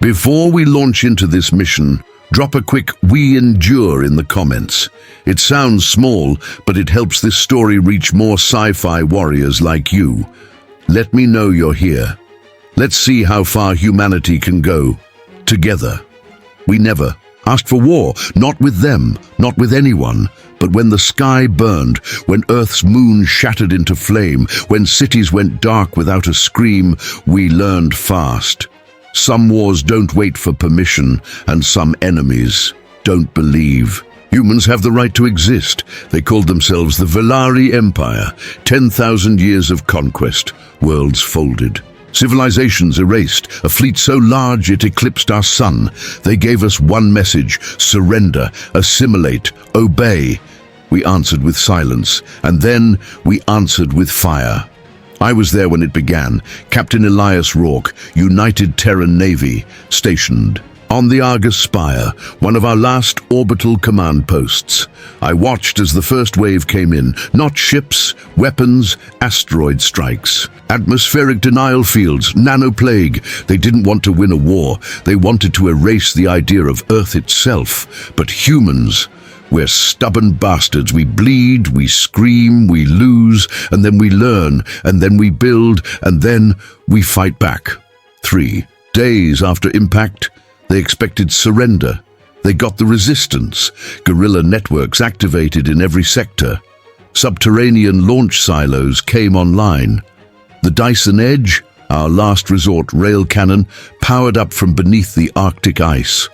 Before we launch into this mission, drop a quick "We endure" in the comments. It sounds small, but it helps this story reach more sci-fi warriors like you. Let me know you're here. Let's see how far humanity can go. Together. We never asked for war, not with them, not with anyone. But when the sky burned, when Earth's moon shattered into flame, when cities went dark without a scream, we learned fast. Some wars don't wait for permission, and some enemies don't believe. Humans have the right to exist. They called themselves the Valari Empire. 10,000 years of conquest, worlds folded. Civilizations erased, a fleet so large it eclipsed our sun. They gave us one message: surrender, assimilate, obey. We answered with silence, and then we answered with fire. I was there when it began. Captain Elias Rourke, United Terran Navy, stationed on the Argus Spire, one of our last orbital command posts. I watched as the first wave came in. Not ships, weapons, asteroid strikes. Atmospheric denial fields, nanoplague. They didn't want to win a war. They wanted to erase the idea of Earth itself. But humans, we're stubborn bastards. We bleed, we scream, we lose, and then we learn, and then we build, and then we fight back. 3 days after impact, they expected surrender. They got the resistance. Guerrilla networks activated in every sector. Subterranean launch silos came online. The Dyson Edge, our last resort rail cannon, powered up from beneath the Arctic ice.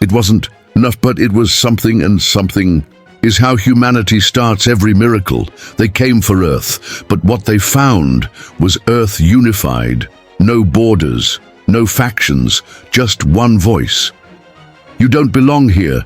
It wasn't enough, but it was something, and something is how humanity starts every miracle. They came for Earth, but what they found was Earth unified. No borders, no factions, just one voice. You don't belong here.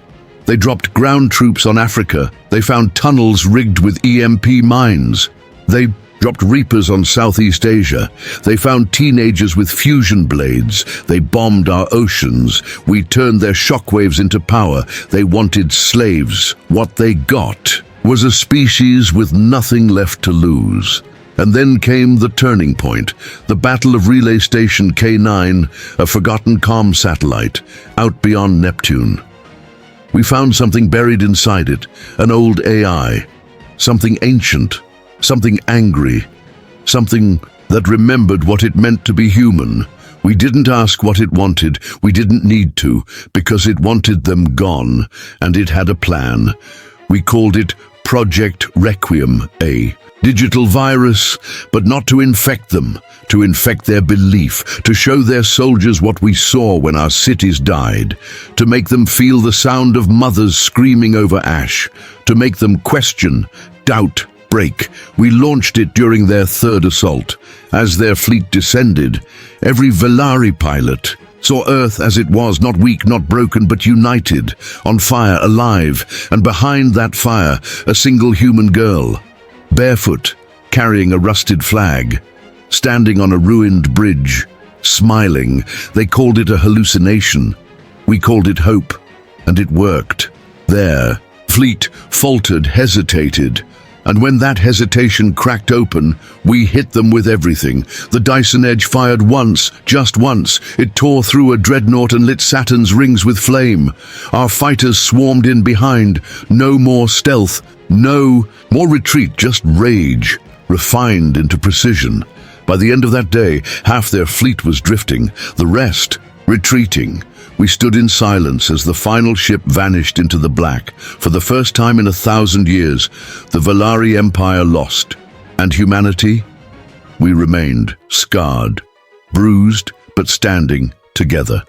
They dropped ground troops on Africa. They found tunnels rigged with EMP mines. They dropped Reapers on Southeast Asia. They found teenagers with fusion blades. They bombed our oceans. We turned their shockwaves into power. They wanted slaves. What they got was a species with nothing left to lose. And then came the turning point, the Battle of Relay Station K9, a forgotten comm satellite, out beyond Neptune. We found something buried inside it, an old AI, something ancient, something angry, something that remembered what it meant to be human. We didn't ask what it wanted, we didn't need to, because it wanted them gone, and it had a plan. We called it Project Requiem, a digital virus, but not to infect them, to infect their belief, to show their soldiers what we saw when our cities died, to make them feel the sound of mothers screaming over ash, to make them question, doubt, break. We launched it during their third assault. As their fleet descended, every Valari pilot saw Earth as it was, not weak, not broken, but united, on fire, alive, and behind that fire, a single human girl, barefoot, carrying a rusted flag, standing on a ruined bridge, smiling. They called it a hallucination. We called it hope, and it worked. Their fleet faltered, hesitated, and when that hesitation cracked open, we hit them with everything. The Dyson Edge fired once, just once. It tore through a dreadnought and lit Saturn's rings with flame. Our fighters swarmed in behind. No more stealth, no more retreat, just rage, refined into precision. By the end of that day, half their fleet was drifting, the rest retreating. We stood in silence as the final ship vanished into the black. For the first time in 1,000 years, the Valari Empire lost. And humanity? We remained, scarred, bruised, but standing together.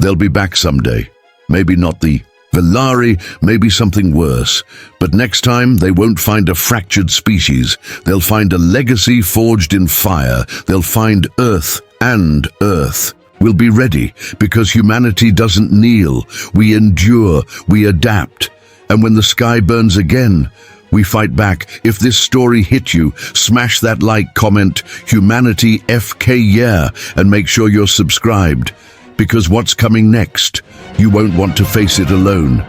They'll be back someday. Maybe not the Valari, maybe something worse. But next time, they won't find a fractured species. They'll find a legacy forged in fire. They'll find Earth and Earth. We'll be ready, because humanity doesn't kneel. We endure, we adapt. And when the sky burns again, we fight back. If this story hit you, smash that like, comment, Humanity FK yeah, and make sure you're subscribed. Because what's coming next, you won't want to face it alone.